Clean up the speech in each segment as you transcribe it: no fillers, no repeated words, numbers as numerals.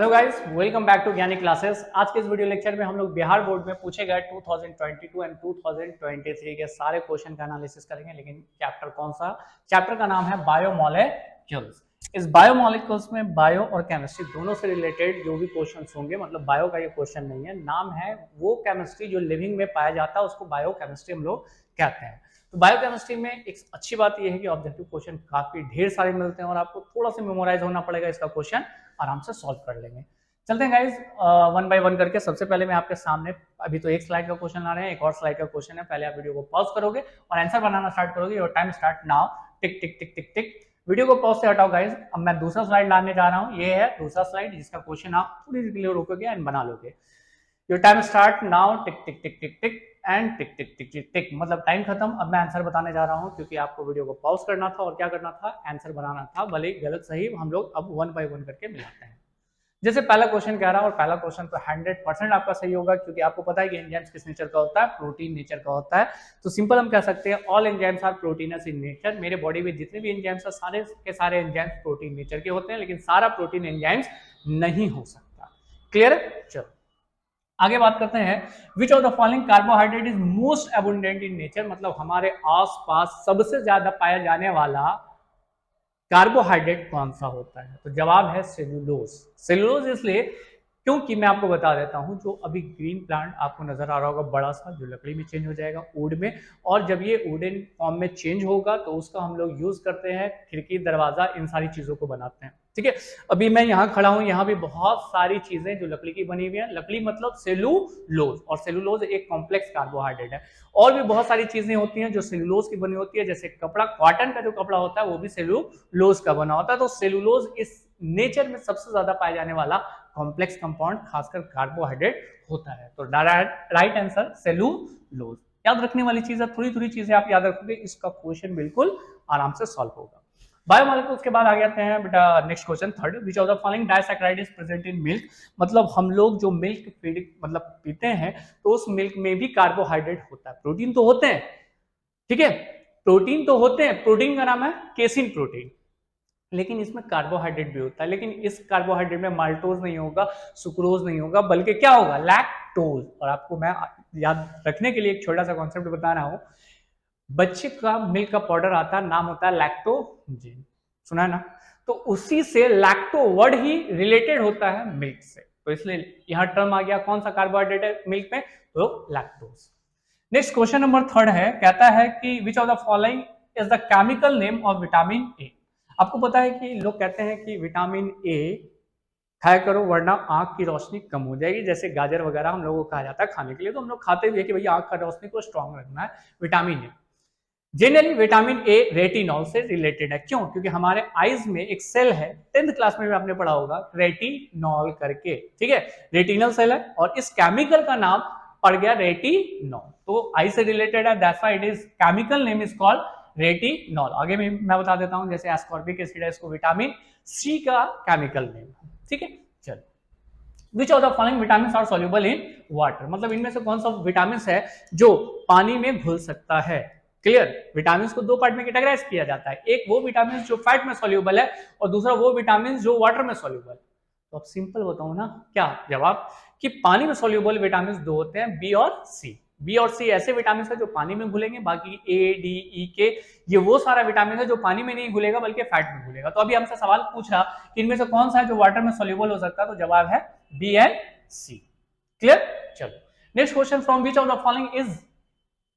Hello guys, welcome back to Gyani classes. आज के इस वीडियो लेक्चर में हम लोग बिहार बोर्ड में पूछे गए 2022 एंड 2023 के सारे क्वेश्चन का एनालिसिस करेंगे। लेकिन चैप्टर कौन सा? चैप्टर का नाम है बायोमोलेक्यूल्स। इस बायोमोलेक्यूल्स में बायो और केमिस्ट्री दोनों से रिलेटेड जो भी क्वेश्चन होंगे, मतलब बायो का ये क्वेश्चन नहीं है, नाम है वो केमिस्ट्री जो लिविंग में पाया जाता है उसको बायो केमिस्ट्री हम लोग कहते हैं। तो बायोकेमिस्ट्री में एक अच्छी बात यह है कि ऑब्जेक्टिव क्वेश्चन काफी ढेर सारे मिलते हैं और आपको थोड़ा सा मेमोराइज होना पड़ेगा, इसका क्वेश्चन आराम से सॉल्व कर लेंगे। चलते हैं गाइज वन बाय वन करके। सबसे पहले मैं आपके सामने अभी तो एक स्लाइड का क्वेश्चन आ रहे हैं, एक और स्लाइड का क्वेश्चन है। पहले आप वीडियो को पॉज करोगे और आंसर बनाना स्टार्ट करोगे। Your time start now. Tick tick tick tick tick. Video को पॉज से हटाओ गाइज। अब मैं दूसरा स्लाइड लाने जा रहा हूँ। ये है दूसरा स्लाइड जिसका क्वेश्चन आप थोड़ी देर के लिए रोकोगे एंड बना लोगे। Your time start now. Tick tick tick tick tick and tick tick tick tick tick. मतलब टाइम खत्म। अब मैं आंसर बताने जा रहा हूँ क्योंकि आपको वीडियो को पॉज करना था और क्या करना था, आंसर बनाना था। भले गलत सही हम लोग अब वन बाय वन करके मिलाते हैं। जैसे पहला क्वेश्चन कह रहा है, और पहला क्वेश्चन तो 100% आपका सही होगा क्योंकि आपको पता है कि एंजाइम्स किस नेचर का होता है, प्रोटीन नेचर का होता है। तो सिंपल हम कह सकते हैं all enzymes are proteins in nature. मेरे बॉडी में जितने भी एंजाइम्स हैं सारे के सारे एंजाइम्स प्रोटीन नेचर के होते हैं, लेकिन सारा प्रोटीन एंजाइम्स नहीं हो सकता। क्लियर? चलो आगे बात करते हैं। Which of the following carbohydrate is most abundant in nature. मतलब हमारे आसपास सबसे ज्यादा पाया जाने वाला कार्बोहाइड्रेट कौन सा होता है? तो जवाब है सेलुलोज। सेलुलोज इसलिए क्योंकि मैं आपको बता देता हूं, जो अभी ग्रीन प्लांट आपको नजर आ रहा होगा बड़ा सा, जो लकड़ी में चेंज हो जाएगा वुड में, और जब ये वुडन फॉर्म में चेंज होगा तो उसका हम लोग यूज करते हैं, खिड़की दरवाजा इन सारी चीजों को बनाते हैं। ठीक है, अभी मैं यहाँ खड़ा हूँ, यहाँ भी बहुत सारी चीजें जो लकड़ी की बनी हुई है। लकड़ी मतलब सेलुलोज, और सेलुलोज एक कॉम्प्लेक्स कार्बोहाइड्रेट है। और भी बहुत सारी चीजें होती हैं जो सेलुलोज की बनी होती है, जैसे कपड़ा, कॉटन का जो कपड़ा होता है वो भी सेलुलोज का बना होता है। तो सेलुलोज इस नेचर में सबसे ज्यादा पाया जाने वाला कॉम्प्लेक्स कंपाउंड खासकर कार्बोहाइड्रेट होता है। तो राइट आंसर सेलुलोज। याद रखने वाली चीज है, थोड़ी थोड़ी चीजें आप याद रखोगे, इसका क्वेश्चन बिल्कुल आराम से सॉल्व होगा। बायोमोलिक्यूल्स के बाद आ जाते हैं बेटा next question third. Which of the following disaccharide is present in milk. मतलब हम लोग जो मिल्क मतलब पीते हैं तो उस मिल्क में भी कार्बोहाइड्रेट होता है। प्रोटीन तो होते हैं, ठीक है, प्रोटीन तो होते हैं। प्रोटीन का नाम है केसिन प्रोटीन, लेकिन इसमें कार्बोहाइड्रेट भी होता है। लेकिन इस कार्बोहाइड्रेट में माल्टोज नहीं होगा, सुक्रोज नहीं होगा, बल्कि क्या होगा, लैक्टोज। और आपको मैं याद रखने के लिए एक छोटा सा कॉन्सेप्ट बता रहा हूं। बच्चे का मिल्क का पाउडर आता है, नाम होता है लैक्टोजेन, सुना है ना? तो उसी से लैक्टो वर्ड ही रिलेटेड होता है मिल्क से, तो इसलिए यहां टर्म आ गया। कौन सा कार्बोहाइड्रेट है मिल्क में? तो lactose. Next question number third है, कहता है कि विच of the following is the chemical name of vitamin A. आपको पता है कि लोग कहते हैं कि विटामिन ए खाया करो वरना आंख की रोशनी कम हो जाएगी। जैसे गाजर वगैरह हम लोगों को कहा जाता है खाने के लिए, तो हम लोग खाते भी है कि भैया आंख का रोशनी को स्ट्रांग रखना है, vitamin A. Generally vitamin A retinol से रिलेटेड है। क्यों? क्योंकि हमारे आईज में एक सेल है, 10th क्लास में भी आपने पढ़ा होगा, रेटिनॉल करके, ठीक है, रेटिनल सेल है, और इस केमिकल का नाम पड़ गया रेटिनॉल। तो आई से रिलेटेड है, that's why it is chemical name is called retinol. आगे भी मैं बता देता हूं, जैसे एस्कॉर्बिक एसिड है, इसको विटामिन सी का केमिकल नेम, ठीक है। चलो which of the following vitamin are soluble in water. मतलब इनमें से कौन सा विटामिन है जो पानी में घुल सकता है? क्लियर? विटामिन को दो पार्ट में कैटेगराइज किया जाता है, एक वो विटामिन जो फैट में सॉल्युबल है और दूसरा वो विटामिन जो वाटर में सॉल्युबल। तो अब सिंपल बताऊं ना, क्या जवाब, कि पानी में सॉल्युबल विटामिन दो होते हैं, बी और सी। बी और सी ऐसे विटामिन है जो पानी में घुलेंगे, बाकी ए डी ई के ये वो सारा विटामिन है जो पानी में नहीं घुलेगा बल्कि फैट में घुलेगा। तो अभी हमसे सवाल पूछा कि इनमें से कौन सा है जो वाटर में सॉल्युबल हो सकता है, तो जवाब है बी एंड सी। क्लियर? चलो next question, from which of the following is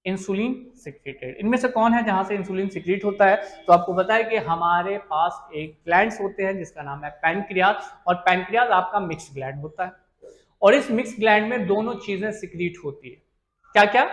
insulin secreted. इनमें से कौन है जहां से इंसुलिन सिक्रेट होता है? तो आपको पता है कि हमारे पास एक ग्लैंड्स होते हैं जिसका नाम है पैनक्रियाज, और पैनक्रियाज आपका मिक्स ग्लैंड होता है, और इस मिक्स ग्लैंड में दोनों चीजें सिक्रेट होती है। क्या क्या?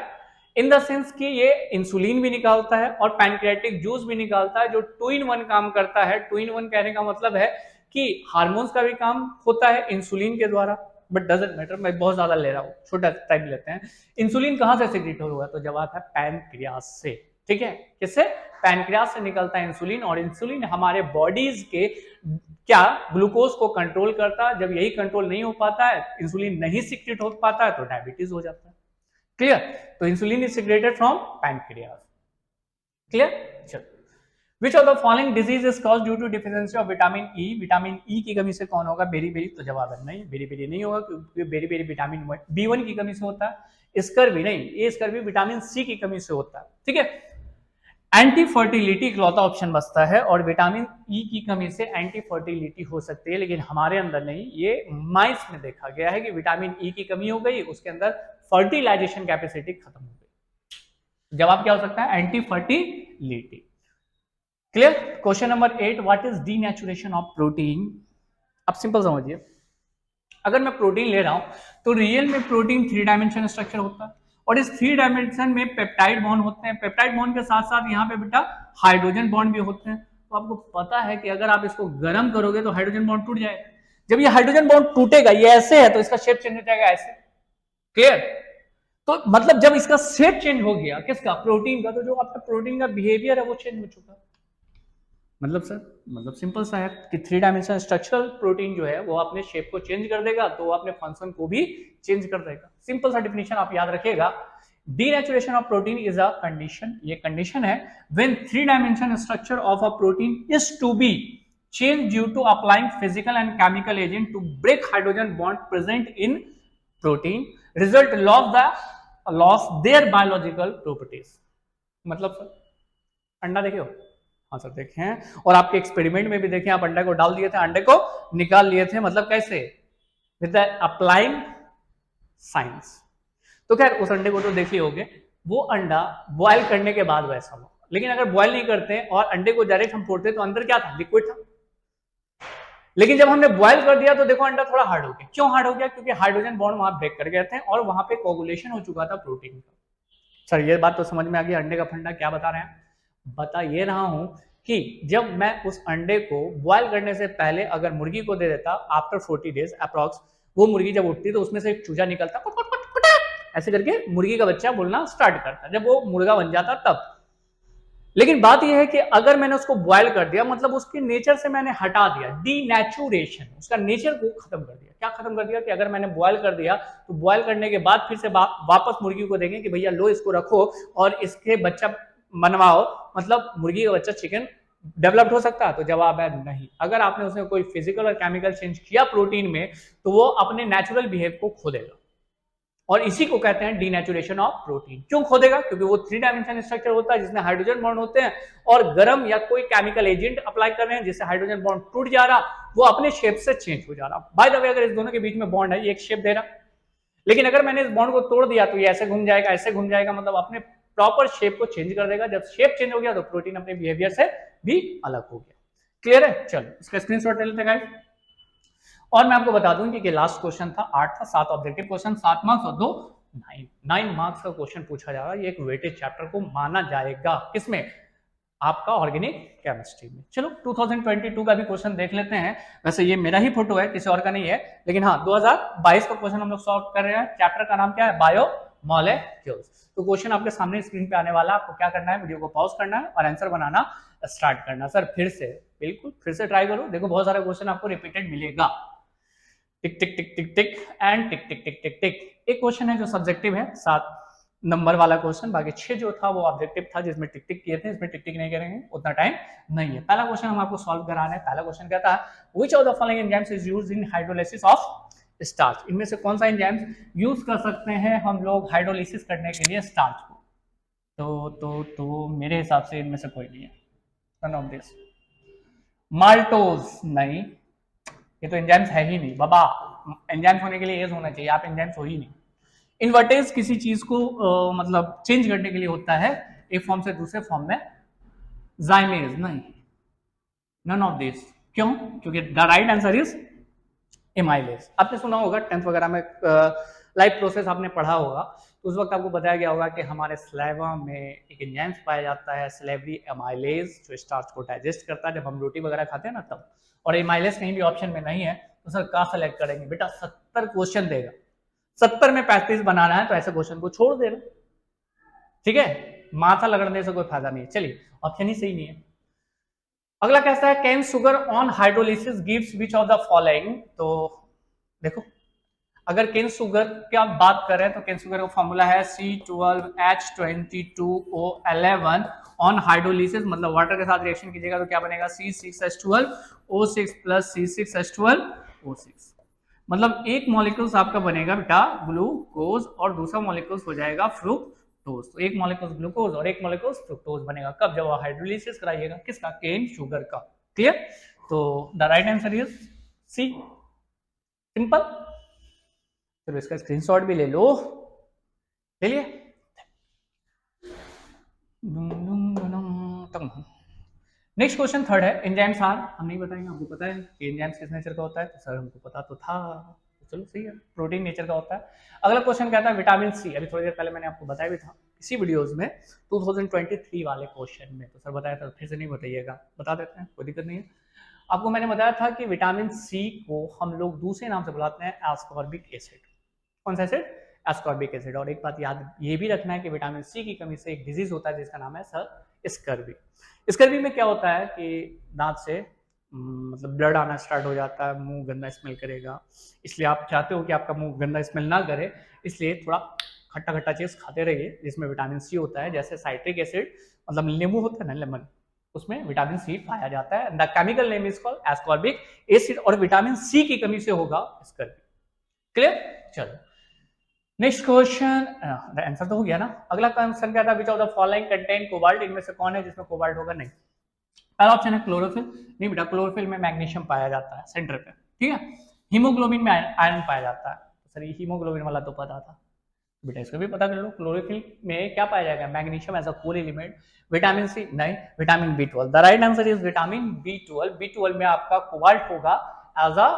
इन द सेंस कि ये इंसुलिन भी निकालता है और पैनक्रियाटिक जूस भी निकालता है, जो 2 in 1 काम करता है। 2 in 1 कहने का मतलब है कि हार्मोन्स का भी काम होता है इंसुलिन के द्वारा, बट डजंट मैटर, मैं बहुत ज्यादा ले रहा हूँ, छोटा टाइम लेते हैं। इंसुलिन कहां से सिक्रेट होगा? तो जवाब है पैनक्रियाज से, ठीक है। किससे? पैनक्रियाज से निकलता है इंसुलिन, और इंसुलिन हमारे बॉडीज के क्या ग्लूकोज को कंट्रोल करता है। जब यही कंट्रोल नहीं हो पाता है, इंसुलिन नहीं सिक्रेट हो पाता है, तो डायबिटीज हो जाता है। क्लियर? तो insulin is secreted from pancreas. Clear? चलो which of the following disease is cause due to deficiency of vitamin E, vitamin E की कमी से कौन होगा, बेरी, तो जवाब है नहीं, बेरी नहीं होगा क्योंकि बेरी विटामिन B1 की कमी से होता है, स्कर्वी नहीं, ये स्कर्वी विटामिन सी की कमी से होता है, ठीक है। एंटी फर्टिलिटी इकलौता ऑप्शन बचता है, और विटामिन ई की कमी से एंटी फर्टिलिटी हो सकती है, लेकिन हमारे अंदर नहीं, ये माइस में देखा गया है कि विटामिन ई की कमी हो गई, उसके अंदर फर्टिलाइजेशन कैपेसिटी खत्म हो गई। जवाब क्या हो सकता है, anti fertility. Clear. Question number 8, what is denaturation of protein. अब सिंपल समझिए, अगर मैं प्रोटीन ले रहा हूं तो रियल में प्रोटीन 3 डायमेंशन स्ट्रक्चर होता है, और इस 3 डायमेंशन में पेप्टाइड बॉन्ड होते हैं, पेप्टाइड बॉन्ड के साथ साथ यहाँ पे बेटा हाइड्रोजन बॉन्ड भी होते हैं। तो आपको पता है कि अगर आप इसको गर्म करोगे तो हाइड्रोजन बॉन्ड टूट जाएगा। जब ये हाइड्रोजन बॉन्ड टूटेगा, ये ऐसे है तो इसका शेप चेंज हो जाएगा ऐसे। क्लियर। तो मतलब जब इसका शेप चेंज हो गया किसका, प्रोटीन का, तो जो आपका प्रोटीन का बिहेवियर है वो चेंज हो चुका। मतलब सर, मतलब सिंपल सा है कि 3 डायमेंशनल स्ट्रक्चरल प्रोटीन जो है वो अपने शेप को चेंज कर देगा, तो वो अपने फंक्शन को भी चेंज कर देगा। सिंपल सा डिफिनेशन आप याद रखिएगा, denaturation of protein is a condition, ये कंडीशन है when 3 dimensional structure of a protein is to be change due to applying physical and chemical agent to break hydrogen bond present in protein, result loss their biological properties. मतलब sir, अंडा देखे हो, हाँ sir देखे हैं, और आपके experiment में भी देखे, आप अंडे को डाल दिए थे, अंडे को निकाल लिए थे, मतलब कैसे, विद अप्लाइंग साइंस। तो खैर उस अंडे को तो देख लिए होगे, वो अंडा बॉयल करने के बाद वैसा हुआ, लेकिन अगर बॉयल नहीं करते और अंडे को डायरेक्ट हम फोड़ते तो अंदर क्या था, लिक्विड था। लेकिन जब हमने बॉयल कर दिया तो देखो अंडा थोड़ा हार्ड हो गया। क्यों हार्ड हो गया, क्योंकि हाइड्रोजन बॉन्ड वहां ब्रेक कर गए थे और वहां पे कोगुलेशन हो चुका था प्रोटीन का। सर ये बात तो समझ में आ गई, अंडे का फंडा क्या बता रहे हैं, बता ये रहा हूं कि जब मैं उस अंडे को बॉयल करने से पहले अगर मुर्गी को दे देता, आफ्टर 40 डेज अप्रॉक्स, वो मुर्गी जब उठती तो उसमें से एक चूजा निकलता, कुट कुट कुट कुट, ऐसे करके मुर्गी का बच्चा बोलना स्टार्ट करता जब वो मुर्गा बन जाता तब। लेकिन बात यह है कि अगर मैंने उसको बॉयल कर दिया, मतलब उसके नेचर से मैंने हटा दिया, डीनेचुरेशन, उसका नेचर को खत्म कर दिया। क्या खत्म कर दिया, कि अगर मैंने बॉयल कर दिया तो बॉयल करने के बाद फिर से वापस मुर्गी को देंगे कि भैया लो इसको रखो और इसके बच्चा मनवाओ, मतलब मुर्गी का बच्चा चिकन डेवलप्ड हो सकता है, तो जवाब है नहीं। अगर आपने उसमें कोई फिजिकल और केमिकल चेंज किया प्रोटीन में, तो वो अपने नेचुरल बिहेव को खो देगा, और इसी को कहते हैं डीनेचुरेशन ऑफ प्रोटीन। क्यों खो देगा, क्योंकि वो 3 डायमेंशन स्ट्रक्चर होता है जिसमें हाइड्रोजन बॉन्ड होते हैं, और गर्म या कोई केमिकल एजेंट अप्लाई कर रहे हैं जिससे हाइड्रोजन बॉन्ड टूट जा रहा, वो अपने शेप से चेंज हो जा रहा। बाय द वे, अगर इस दोनों के बीच में बॉन्ड है, ये एक शेप दे रहा, लेकिन अगर मैंने इस बॉन्ड को तोड़ दिया तो ये ऐसे घूम जाएगा, ऐसे घूम जाएगा, मतलब अपने प्रॉपर शेप को चेंज कर देगा। जब शेप चेंज हो गया तो प्रोटीन अपने बिहेवियर से भी अलग हो गया। क्लियर है, चलो इसका स्क्रीनशॉट ले लेते हैं। और मैं आपको बता दूं कि लास्ट क्वेश्चन था 8 था, 7 ऑब्जेक्टिव क्वेश्चन, 7 मार्क्स और 2 9 मार्क्स का क्वेश्चन पूछा जा रहा है। ये एक वेटेज चैप्टर को माना जाएगा, किसमें, आपका ऑर्गेनिक केमिस्ट्री में। चलो 2022 का भी क्वेश्चन देख लेते हैं। वैसे ये मेरा ही फोटो है, किसी और का नहीं है, लेकिन हाँ 2022 का क्वेश्चन हम लोग सॉल्व कर रहे हैं। चैप्टर का नाम क्या है, बायोमोलेक्यूल्स। तो क्वेश्चन आपके सामने स्क्रीन पे आने वाला, आपको क्या करना है, वीडियो को पॉज करना है और आंसर बनाना स्टार्ट करना। सर फिर से, बिल्कुल फिर से ट्राई करो, देखो बहुत सारे क्वेश्चन आपको रिपीटेड मिलेगा। टिक tick tick tick tick and tick tick tick tick टिक। एक क्वेश्चन है जो सब्जेक्टिव है, 7 नंबर वाला क्वेश्चन, बाकी 6 जो था वो ऑब्जेक्टिव था जिसमें टिक टिक किए थे, इसमें टिक टिक नहीं करेंगे, उतना टाइम नहीं है। पहला क्वेश्चन हम आपको सॉल्व करा रहे हैं। पहला क्वेश्चन कहता है which of the following enzymes is used in hydrolysis of starch. इनमें से कौन सा एंजाइम्स यूज कर सकते हैं हम लोग हाइड्रोलिसिस करने के लिए स्टार्च को। तो मेरे हिसाब से इनमें से कोई नहीं है। None of this. माल्टोज नहीं, ये तो एंजाइम्स है ही नहीं बाबा। एंजाइम्स होने के लिए एज होना चाहिए, आप एंजाइम्स हो ही नहीं। इन्वर्टेज किसी चीज को मतलब चेंज करने के लिए होता है, एक फॉर्म से दूसरे फॉर्म में। जाइमेज नहीं, नन ऑफ दिस। क्यों, क्योंकि the right answer is amylase. आपने सुना होगा 10th वगैरह में, लाइफ प्रोसेस आपने पढ़ा होगा, तो उस वक्त आपको बताया गया होगा कि हमारे स्लाइवा में एक एंजाइम्स पाया जाता है, सलेवरी एमाइलेज, जो स्टार्च को डाइजेस्ट करता है जब हम रोटी वगैरह खाते हैं ना तब। और एमाइलेज कहीं भी ऑप्शन में नहीं है, तो सर कहाँ सेलेक्ट करेंगे बेटा, 70 क्वेश्चन देगा, 70 में 35 बनाना है, तो ऐसे क्वेश्चन को छोड़ देना, ठीक है, माथा लगड़ने से कोई फायदा नहीं है। चलिए ऑप्शन ही सही नहीं है। अगला कैसा है, can sugar on hydrolysis gives which of the following. तो देखो अगर केन शुगर की आप बात करें तो केन शुगर का फॉर्मूला है C12H22O11 ऑन हाइड्रोलिसिस, मतलब वाटर के साथ रिएक्शन कीजिएगा तो क्या बनेगा C6H12O6 प्लस C6H12O6। मतलब एक मॉलिक्यूल्स आपका बनेगा बेटा ग्लूकोज और दूसरा मॉलिक्यूल्स हो जाएगा फ्रुक्टोज। तो एक मॉलिक्यूल्स ग्लूकोज और एक मॉलिक्यूल्स फ्रुक्टोज बनेगा कब, जब हाइड्रोलिसिस कराइएगा किसका, केन शुगर का। क्लियर। तो the right answer is C, simple. चलो इसका स्क्रीनशॉट भी ले लो, ले लिए। नेक्स्ट क्वेश्चन थर्ड है, एंजाइम्स आर, हम नहीं बताएंगे, आपको पता है कि एंजाइम्स किस नेचर का होता है, तो सर हमको पता तो था, तो चलो सही है, प्रोटीन नेचर का होता है। अगला क्वेश्चन कहता है विटामिन सी, अभी थोड़ी देर पहले मैंने आपको बताया भी था इसी वीडियोस में 2023 वाले क्वेश्चन में, तो सर बताया था, फिर से नहीं बताइएगा, बता देते हैं, कोई दिक्कत नहीं है। आपको मैंने बताया था कि विटामिन सी को हम लोग दूसरे नाम से बुलाते हैं एस्कॉर्बिक एसिड। कौन सा एसिड, एस्कॉर्बिक एसिड। और एक बात याद ये भी रखना है कि विटामिन सी की कमी से एक डिजीज होता है जिसका नाम है सर स्कर्वी। स्कर्वी में क्या होता है कि दांत से मतलब ब्लड आना स्टार्ट हो जाता है, मुंह गंदा स्मेल करेगा, इसलिए आप चाहते हो कि आपका मुंह गंदा स्मेल ना करे, इसलिए थोड़ा खट्टा खट्टा चीज खाते रहिए जिसमें विटामिन सी होता है। जैसे साइट्रिक एसिड मतलब नींबू होता है ना, लेमन, उसमें विटामिन सी पाया जाता है। The chemical name is called ascorbic acid, और विटामिन सी की कमी से होगा स्कर्वी। क्लियर। चलो नेक्स्ट क्वेश्चन, आंसर तो हो गया ना। अगला क्वेश्चन क्या था, विच of the following contain cobalt, इनमें से कौन है जिसमें कोबाल्ट होगा, नहीं। पहला ऑप्शन है क्लोरोफिल, नहीं बेटा, क्लोरोफिल में मैग्नीशियम पाया जाता है सेंटर पे, ठीक है। हीमोग्लोबिन में आयरन पाया जाता है, सर ये हीमोग्लोबिन वाला तो पता था बेटा, इसको भी पता कर लो। क्लोरोफिल में क्या पाया जाएगा, magnesium as a core element. Vitamin C नहीं, vitamin B12। The right answer is vitamin B12। B12 में आपका कोबाल्ट होगा एज अ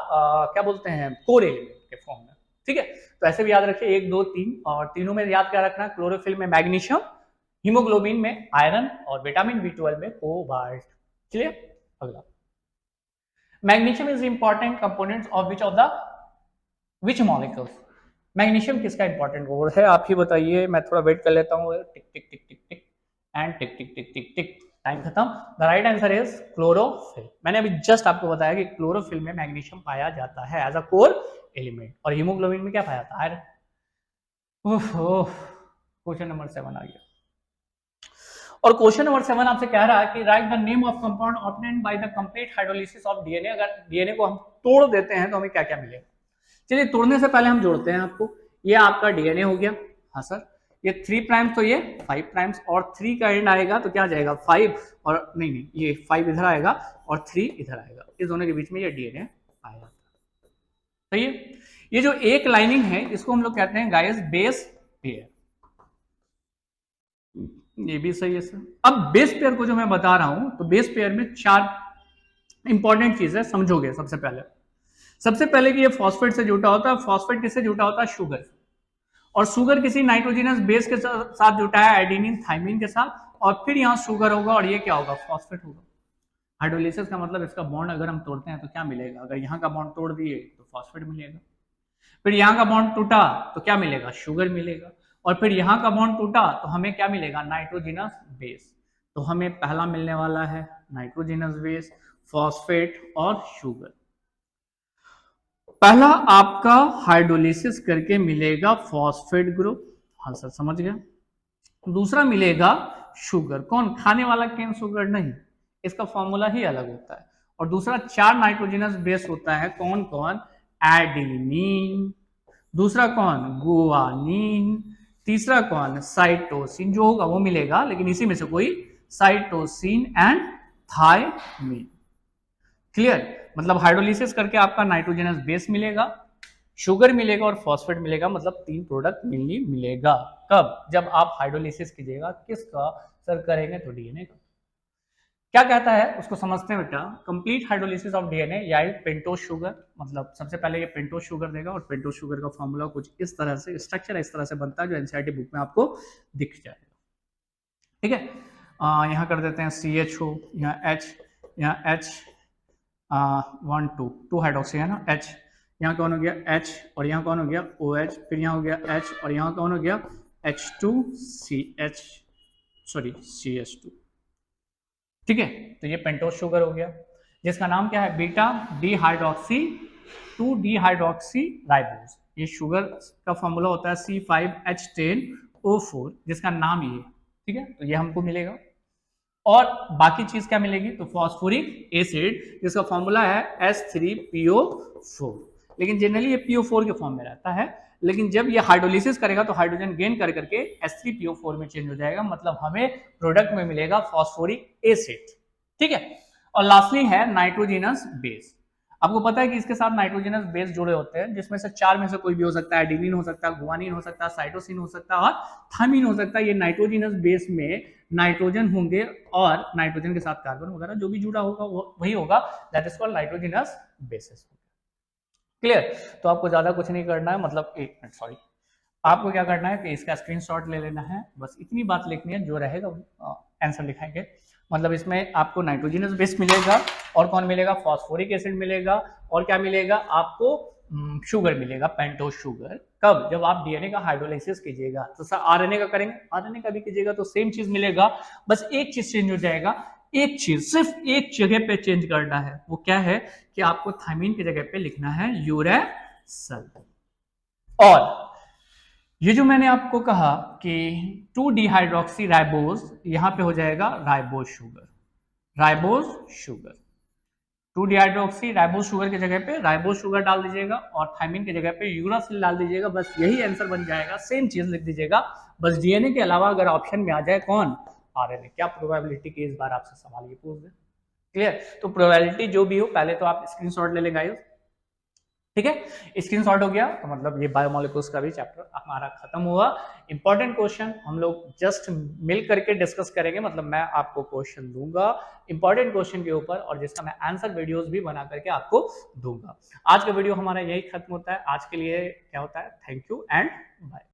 क्या बोलते हैं, कोर एलिमेंट के फॉर्म में, ठीक है। तो ऐसे भी याद रखिए 1 2 3, और तीनों में याद क्या रखना, क्लोरोफिल में मैग्नीशियम, हीमोग्लोबिन में आयरन और विटामिन B12 में कोबाल्ट। क्लियर। अगला, magnesium is important components of which molecules. Magnesium किसका इंपॉर्टेंट रोल है, आप ही बताइए, मैं थोड़ा वेट कर लेता हूँ। Tick tick tick tick tick and tick tick tick tick tick, time खत्म। The right answer is chlorophyll. मैंने अभी जस्ट आपको बताया कि क्लोरोफिल में मैग्नीशियम पाया जाता है एज अ कोर एलिमेंट, और हीमोग्लोबिन में क्या पाया जाता है, आयरन। क्वेश्चन नंबर 7 आ गया, और क्वेश्चन नंबर 7 आपसे कह रहा है कि right the name of compound obtained by the complete hydrolysis of DNA. अगर डीएनए को हम तोड़ देते हैं तो हमें क्या क्या मिलेगा। चलिए तोड़ने से पहले हम जोड़ते हैं आपको, ये आपका डीएनए हो गया, हाँ सर, ये 3 प्राइम्स तो ये 5 प्राइम्स, और 3 का एंड आएगा तो क्या जाएगा 5, और नहीं ये 5 इधर आएगा और 3 इधर आएगा, इस दोनों के बीच में ये डीएनए आएगा, सही है। ये जो एक लाइनिंग है इसको हम लोग कहते हैं गाइस बेस पेयर, ये भी सही है सर। अब बेस पेयर को जो मैं बता रहा हूं, तो बेस पेयर में 4 इंपॉर्टेंट चीजें समझोगे। सबसे पहले कि ये फॉस्फेट से जुटा होता है। फॉस्फेट किससे जुटा होता है, शुगर, और शुगर किसी नाइट्रोजनस बेस के साथ जुटा है, एडेनिन थाइमिन के साथ, और फिर यहाँ शुगर होगा और ये क्या होगा, फॉस्फेट होगा। हाइड्रोलिसिस का मतलब इसका बॉन्ड अगर हम तोड़ते हैं तो क्या मिलेगा, अगर यहाँ का बॉन्ड तोड़ दिए तो फॉस्फेट मिलेगा, फिर यहाँ का बॉन्ड टूटा तो क्या मिलेगा, शुगर मिलेगा, और फिर यहाँ का बॉन्ड टूटा तो हमें क्या मिलेगा, नाइट्रोजनस बेस। तो हमें पहला मिलने वाला है नाइट्रोजनस बेस, फॉस्फेट और शुगर। पहला आपका हाइड्रोलिसिस करके मिलेगा फॉस्फेट ग्रुप, हाँ सर समझ गया। दूसरा मिलेगा शुगर, कौन, खाने वाला केन शुगर नहीं, इसका फॉर्मूला ही अलग होता है। और दूसरा 4 नाइट्रोजनस बेस होता है, कौन कौन, एडेनिन, दूसरा कौन, गुआनिन, तीसरा कौन, साइटोसिन, जो होगा वो मिलेगा, लेकिन इसी में से कोई, साइटोसिन एंड थायमिन। क्लियर। मतलब हाइड्रोलिसिस करके आपका नाइट्रोजनस बेस मिलेगा, शुगर मिलेगा और फॉस्फेट मिलेगा, मतलब 3 प्रोडक्ट मिलनी मिलेगा। कब, जब आप हाइड्रोलिसिस कीजिएगा, किसका सर करेंगे, तो डीएनए का। क्या कहता है उसको समझते हैं बेटा। Complete hydrolysis of DNA yield pentose sugar, मतलब सबसे पहले ये पेंटोज शुगर देगा, और पेंटोज शुगर का फॉर्मूला कुछ इस तरह से, स्ट्रक्चर इस तरह से बनता है जो एनसीईआरटी बुक में आपको दिख जाएगा, ठीक है। यहाँ कर देते हैं CHO, यहाँ H, यहाँ H 1 2 हाइड्रोक्सी है ना, H, यहाँ कौन हो गया H, और यहाँ कौन हो गया OH, फिर यहाँ हो गया H, और यहाँ कौन हो गया H2CH, सॉरी CH2, ठीक है। तो ये पेंटोज शुगर हो गया, जिसका नाम क्या है, beta D hydroxy 2 D hydroxy ribose, ये शुगर का फॉर्मूला होता है C5H10O4, जिसका नाम ये है, ठीक है, तो ये हमको मिलेगा। और बाकी चीज क्या मिलेगी, तो फॉस्फोरिक एसिड जिसका फॉर्मूला है H3PO4, लेकिन जनरली ये PO4 के फॉर्म में रहता है, लेकिन जब ये हाइड्रोलिसिस करेगा तो हाइड्रोजन गेन कर करके H3PO4 में चेंज हो जाएगा, मतलब हमें प्रोडक्ट में मिलेगा फॉस्फोरिक एसिड, ठीक है। और लास्टली है नाइट्रोजिनस बेस। आपको पता है कि इसके साथ नाइट्रोजनस बेस जुड़े होते हैं, जिसमें से 4 में से कोई भी हो सकता है, एडिनिन हो सकता है, गुआनिन हो सकता है, साइटोसिन हो सकता है और थायमिन हो सकता है। ये नाइट्रोजनस बेस में नाइट्रोजन होंगे और नाइट्रोजन के साथ कार्बन वगैरह जो भी जुड़ा होगा वो वही होगा, that is called nitrogenous bases. Clear? तो आपको ज्यादा कुछ नहीं करना है, मतलब एक मिनट सॉरी, आपको क्या करना है कि इसका स्क्रीनशॉट ले लेना है, बस इतनी बात लिखनी है, जो रहेगा आंसर लिखाएंगे। मतलब इसमें आपको नाइट्रोजनस बेस मिलेगा और कौन मिलेगा, फॉस्फोरिक एसिड मिलेगा, और क्या मिलेगा आपको, शुगर मिलेगा, पेंटोस शुगर। कब, जब आप डीएनए का हाइड्रोलाइसिस कीजिएगा, तो सर आरएनए का करेंगे, आरएनए का भी कीजिएगा तो सेम चीज मिलेगा, बस एक चीज चेंज हो जाएगा, एक चीज सिर्फ एक जगह पे चेंज करना है, वो क्या है कि आपको थायमीन की जगह पे लिखना है यूरेसिल। और ये जो मैंने आपको कहा कि 2-डिहाइड्रोक्सी राइबोज, यहां पे हो जाएगा राइबोज शुगर, राइबोज शुगर। 2-डिहाइड्रोक्सी राइबोज शुगर की जगह पे राइबोज शुगर डाल दीजिएगा और थायमीन की जगह पे यूरासिल डाल दीजिएगा, बस यही आंसर बन जाएगा, सेम चीज लिख दीजिएगा। बस डीएनए के अलावा अगर ऑप्शन में आ जाए कौन, आरएनए। क्या प्रोबेबिलिटी की इस बार आपसे सवाल ये पूछ दे, क्लियर? तो प्रोबेबिलिटी जो भी हो, पहले तो आप स्क्रीनशॉट ले लेंगे गाइस, ठीक है। स्क्रीनशॉट हो गया तो मतलब ये बायोमोलिक्यूल्स का भी चैप्टर हमारा खत्म हुआ। इंपॉर्टेंट क्वेश्चन हम लोग जस्ट मिल करके डिस्कस करेंगे, मतलब मैं आपको क्वेश्चन दूंगा इंपॉर्टेंट क्वेश्चन के ऊपर, और जिसका मैं आंसर वीडियोस भी बना करके आपको दूंगा। आज का वीडियो हमारा यही खत्म होता है। आज के लिए क्या होता है, थैंक यू एंड बाय।